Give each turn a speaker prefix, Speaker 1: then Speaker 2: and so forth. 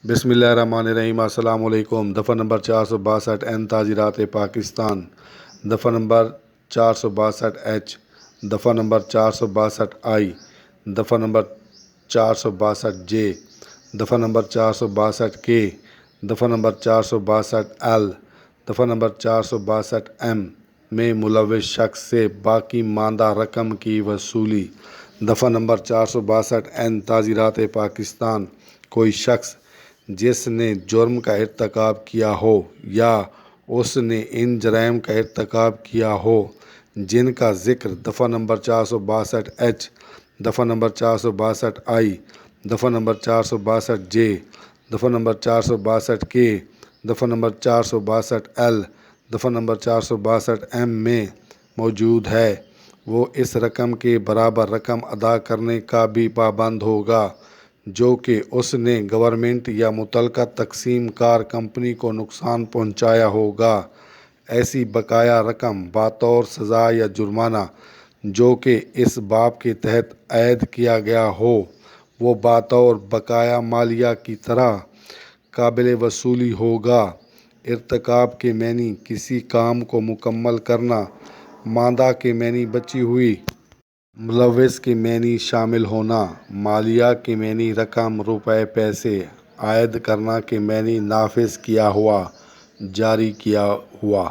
Speaker 1: بسم اللہ الرحمن الرحیم۔ السلام علیکم۔ دفعہ نمبر 462 این تعزیرات پاکستان، دفعہ نمبر 462 دفعہ نمبر 462 دفعہ نمبر 462 دفعہ نمبر 462 دفعہ نمبر 462 دفعہ نمبر 462 میں ملوث شخص سے باقی ماندہ رقم کی وصولی۔ دفعہ نمبر 462 تعزیرات پاکستان، کوئی شخص جس نے جرم کا ارتکاب کیا ہو یا اس نے ان جرائم کا ارتکاب کیا ہو جن کا ذکر دفعہ نمبر 462 دفعہ نمبر 462 دفعہ نمبر 462 دفعہ نمبر 462 دفعہ نمبر 462 دفعہ نمبر 462 میں موجود ہے، وہ اس رقم کے برابر رقم ادا کرنے کا بھی پابند ہوگا جو کہ اس نے گورنمنٹ یا متعلقہ تقسیم کار کمپنی کو نقصان پہنچایا ہوگا۔ ایسی بقایا رقم بطور سزا یا جرمانہ جو کہ اس باب کے تحت عائد کیا گیا ہو، وہ بطور بقایا مالیہ کی طرح قابل وصولی ہوگا۔ ارتکاب کے معنی کسی کام کو مکمل کرنا، ماندہ کے معنی بچی ہوئی، ملوث کے معنی شامل ہونا، مالیہ کے معنی رقم روپے پیسے، عائد کرنا کے معنی نافذ کیا ہوا، جاری کیا ہوا۔